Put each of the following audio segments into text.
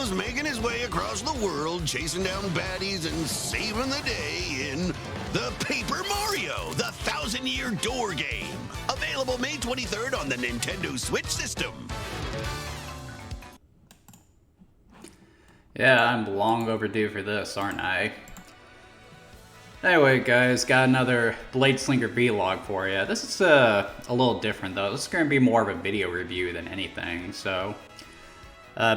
Mario's making his way across the world, chasing down baddies and saving the day in the Paper Mario, the 1,000-Year Door game. Available May 23rd on the Nintendo Switch system. Yeah, I'm long overdue for this, aren't I? Anyway, guys, got another Bladeslinger vlog for you. This is a little different, though. This is going to be more of a video review than anything, so...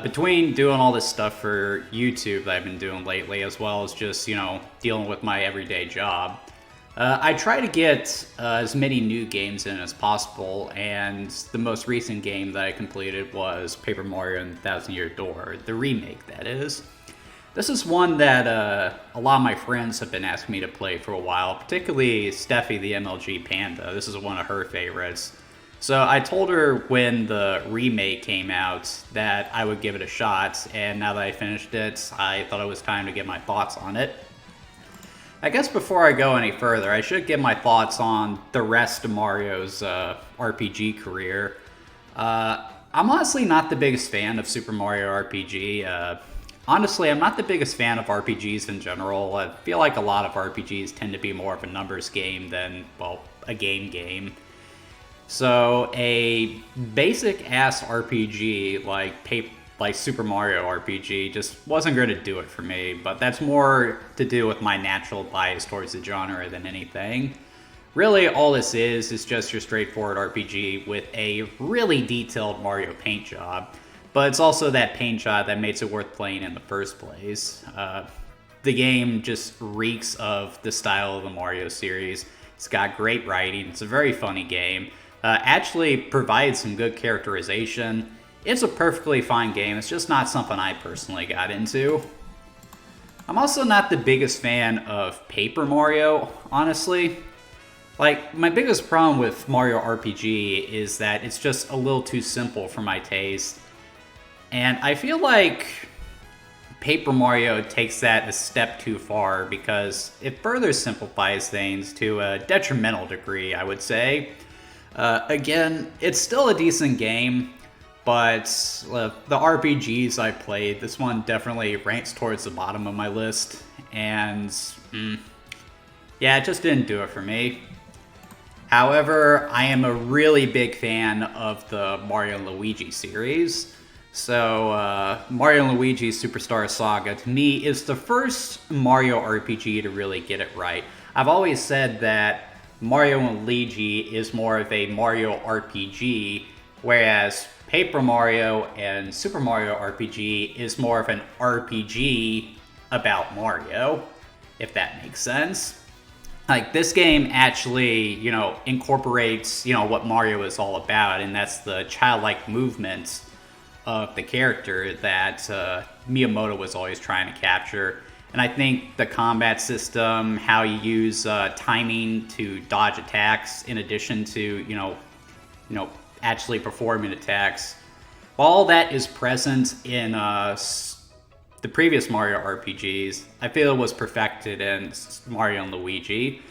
between doing all this stuff for YouTube that I've been doing lately, as well as just, dealing with my everyday job, I try to get as many new games in as possible, and the most recent game that I completed was Paper Mario and the 1,000-Year Door, the remake, that is. This is one that a lot of my friends have been asking me to play for a while, particularly Steffi, the MLG Panda. This is one of her favorites. So I told her when the remake came out that I would give it a shot, and now that I finished it, I thought it was time to get my thoughts on it. I guess before I go any further, I should give my thoughts on the rest of Mario's RPG career. I'm honestly not the biggest fan of Super Mario RPG. Honestly, I'm not the biggest fan of RPGs in general. I feel like a lot of RPGs tend to be more of a numbers game than, well, a game. So a basic-ass RPG like Super Mario RPG just wasn't going to do it for me, but that's more to do with my natural bias towards the genre than anything. Really, all this is just your straightforward RPG with a really detailed Mario paint job. But it's also that paint job that makes it worth playing in the first place. The game just reeks of the style of the Mario series. It's got great writing. It's a very funny game. Actually provides some good characterization. It's a perfectly fine game. It's just not something I personally got into. I'm also not the biggest fan of Paper Mario, honestly. Like, my biggest problem with Mario RPG is that it's just a little too simple for my taste. And I feel like Paper Mario takes that a step too far because it further simplifies things to a detrimental degree, I would say. Again, it's still a decent game, but the RPGs I played, this one definitely ranks towards the bottom of my list. And, yeah, it just didn't do it for me. However, I am a really big fan of the Mario and Luigi series. So, Mario & Luigi Superstar Saga, to me, is the first Mario RPG to really get it right. I've always said that Mario & Luigi is more of a Mario RPG, whereas Paper Mario and Super Mario RPG is more of an RPG about Mario, if that makes sense. Like, this game actually, incorporates, what Mario is all about, and that's the childlike movements of the character that Miyamoto was always trying to capture. And I think the combat system, how you use timing to dodge attacks in addition to, actually performing attacks, all that is present in the previous Mario RPGs, I feel was perfected in Mario and Luigi.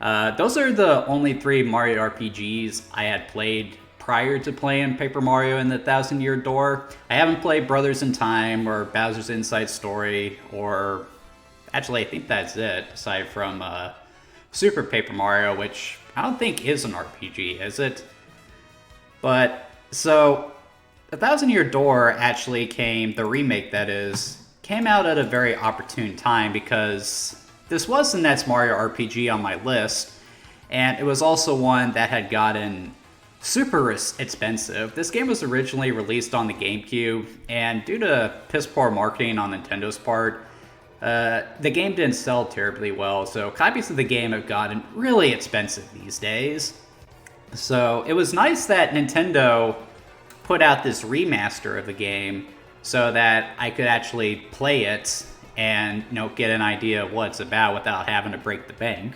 Those are the only 3 Mario RPGs I had played prior to playing Paper Mario and the 1,000-Year Door. I haven't played Brothers in Time or Bowser's Inside Story, or actually I think that's it, aside from Super Paper Mario, which I don't think is an RPG, is it? But, so, the 1,000-Year Door actually the remake that is, came out at a very opportune time because this was the next Mario RPG on my list, and it was also one that had gotten super expensive. This game was originally released on the GameCube, and due to piss poor marketing on Nintendo's part, the game didn't sell terribly well, so copies of the game have gotten really expensive these days. So it was nice that Nintendo put out this remaster of the game so that I could actually play it and get an idea of what it's about without having to break the bank.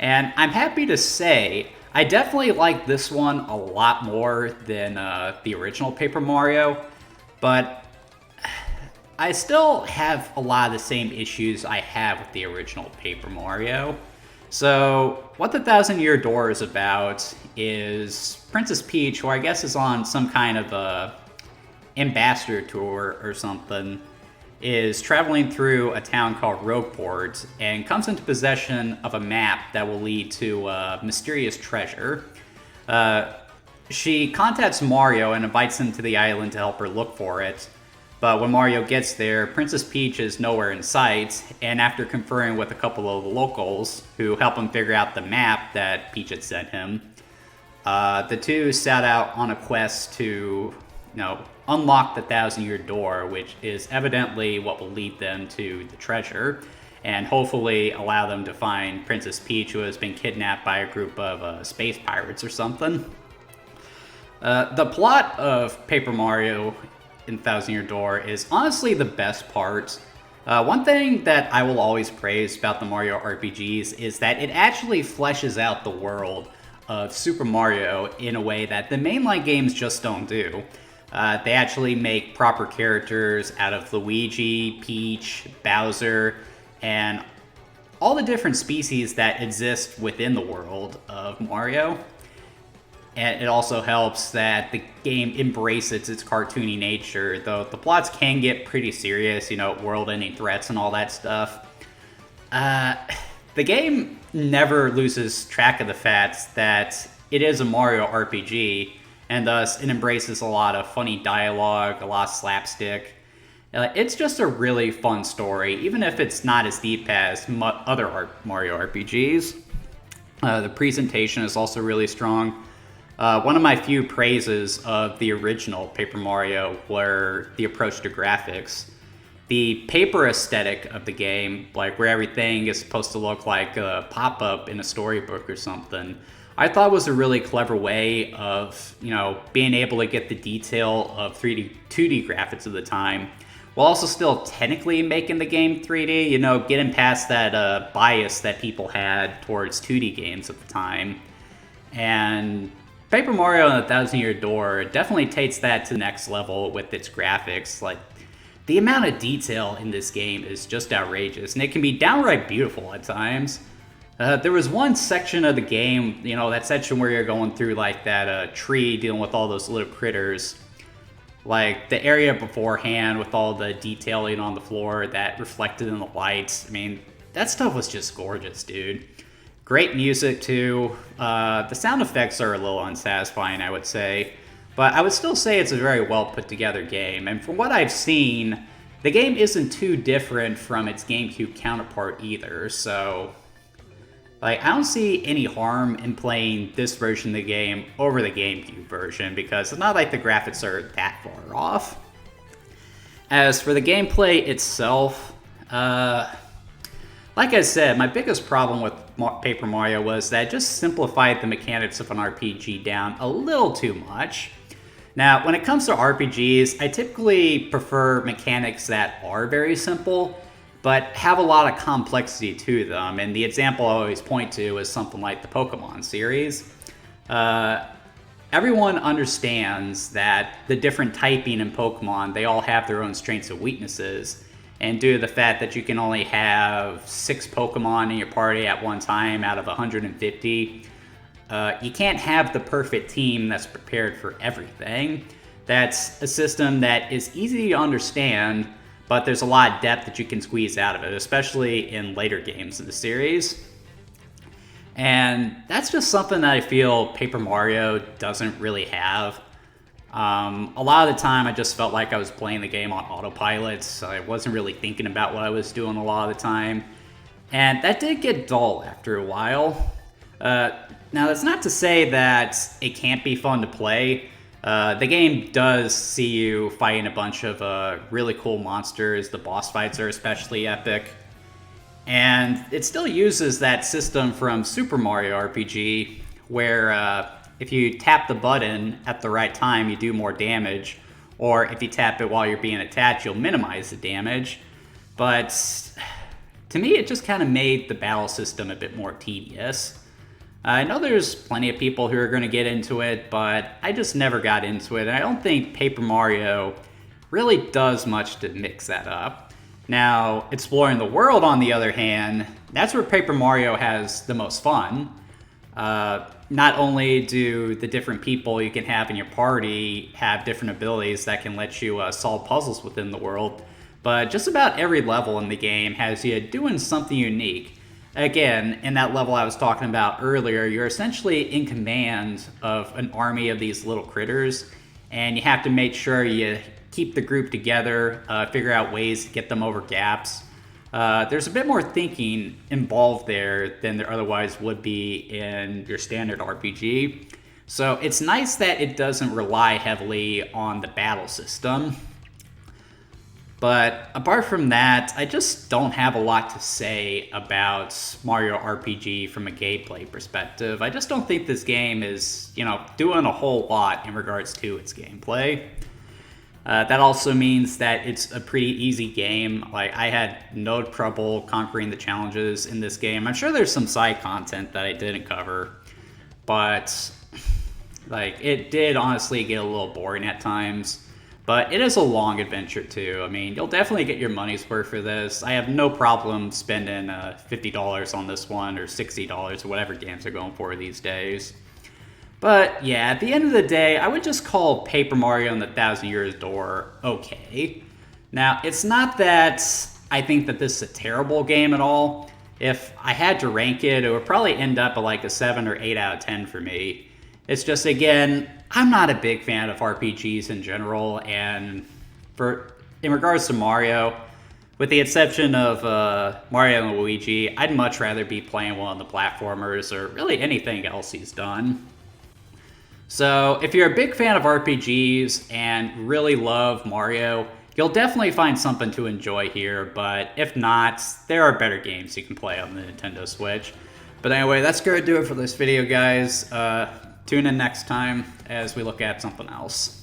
And I'm happy to say I definitely like this one a lot more than the original Paper Mario, but I still have a lot of the same issues I have with the original Paper Mario. So what the 1,000-Year Door is about is Princess Peach, who I guess is on some kind of a ambassador tour or something, is traveling through a town called Rogueport and comes into possession of a map that will lead to a mysterious treasure. She contacts Mario and invites him to the island to help her look for it. But when Mario gets there, Princess Peach is nowhere in sight, and after conferring with a couple of the locals who help him figure out the map that Peach had sent him, the two set out on a quest to, unlock the Thousand-Year Door, which is evidently what will lead them to the treasure, and hopefully allow them to find Princess Peach, who has been kidnapped by a group of space pirates or something. The plot of Paper Mario in Thousand-Year Door is honestly the best part. One thing that I will always praise about the Mario RPGs is that it actually fleshes out the world of Super Mario in a way that the mainline games just don't do. They actually make proper characters out of Luigi, Peach, Bowser, and all the different species that exist within the world of Mario. And it also helps that the game embraces its cartoony nature, though the plots can get pretty serious, world-ending threats and all that stuff. The game never loses track of the fact that it is a Mario RPG, and thus it embraces a lot of funny dialogue, a lot of slapstick. It's just a really fun story, even if it's not as deep as other Mario RPGs. The presentation is also really strong. One of my few praises of the original Paper Mario were the approach to graphics. The paper aesthetic of the game, like where everything is supposed to look like a pop-up in a storybook or something, I thought was a really clever way of, being able to get the detail of 2D graphics of the time, while also still technically making the game 3D, getting past that bias that people had towards 2D games at the time. And Paper Mario and the Thousand-Year Door definitely takes that to the next level with its graphics. Like, the amount of detail in this game is just outrageous, and it can be downright beautiful at times. There was one section of the game, that section where you're going through like that tree dealing with all those little critters. Like the area beforehand with all the detailing on the floor that reflected in the lights. I mean, that stuff was just gorgeous, dude. Great music too. The sound effects are a little unsatisfying, I would say. But I would still say it's a very well put together game. And from what I've seen, the game isn't too different from its GameCube counterpart either. So, I don't see any harm in playing this version of the game over the GameCube version, because it's not like the graphics are that far off. As for the gameplay itself, like I said, my biggest problem with Paper Mario was that it just simplified the mechanics of an RPG down a little too much. Now, when it comes to RPGs, I typically prefer mechanics that are very simple, but have a lot of complexity to them. And the example I always point to is something like the Pokemon series. Everyone understands that the different typing in Pokemon, they all have their own strengths and weaknesses. And due to the fact that you can only have 6 Pokemon in your party at one time out of 150, you can't have the perfect team that's prepared for everything. That's a system that is easy to understand, but there's a lot of depth that you can squeeze out of it, especially in later games of the series. And that's just something that I feel Paper Mario doesn't really have. A lot of the time I just felt like I was playing the game on autopilot, so I wasn't really thinking about what I was doing a lot of the time. And that did get dull after a while. Now, that's not to say that it can't be fun to play. The game does see you fighting a bunch of really cool monsters. The boss fights are especially epic. And it still uses that system from Super Mario RPG, where if you tap the button at the right time, you do more damage. Or if you tap it while you're being attacked, you'll minimize the damage. But to me, it just kind of made the battle system a bit more tedious. I know there's plenty of people who are going to get into it, but I just never got into it. And I don't think Paper Mario really does much to mix that up. Now, exploring the world, on the other hand, that's where Paper Mario has the most fun. not only do the different people you can have in your party have different abilities that can let you solve puzzles within the world, but just about every level in the game has you doing something unique. Again, in that level I was talking about earlier, you're essentially in command of an army of these little critters, and you have to make sure you keep the group together, figure out ways to get them over gaps. There's a bit more thinking involved there than there otherwise would be in your standard RPG. So it's nice that it doesn't rely heavily on the battle system. But apart from that, I just don't have a lot to say about Mario RPG from a gameplay perspective. I just don't think this game is, doing a whole lot in regards to its gameplay. That also means that it's a pretty easy game. Like, I had no trouble conquering the challenges in this game. I'm sure there's some side content that I didn't cover, but it did honestly get a little boring at times. But it is a long adventure too. I mean, you'll definitely get your money's worth for this. I have no problem spending $50 on this one, or $60, or whatever games are going for these days. But yeah, at the end of the day, I would just call Paper Mario and the Thousand Years Door okay. Now, it's not that I think that this is a terrible game at all. If I had to rank it, it would probably end up at like a 7 or 8 out of 10 for me. It's just, again, I'm not a big fan of RPGs in general, and in regards to Mario, with the exception of Mario and Luigi, I'd much rather be playing one of the platformers, or really anything else he's done. So if you're a big fan of RPGs and really love Mario, you'll definitely find something to enjoy here, but if not, there are better games you can play on the Nintendo Switch. But anyway, that's going to do it for this video, guys. Tune in next time as we look at something else.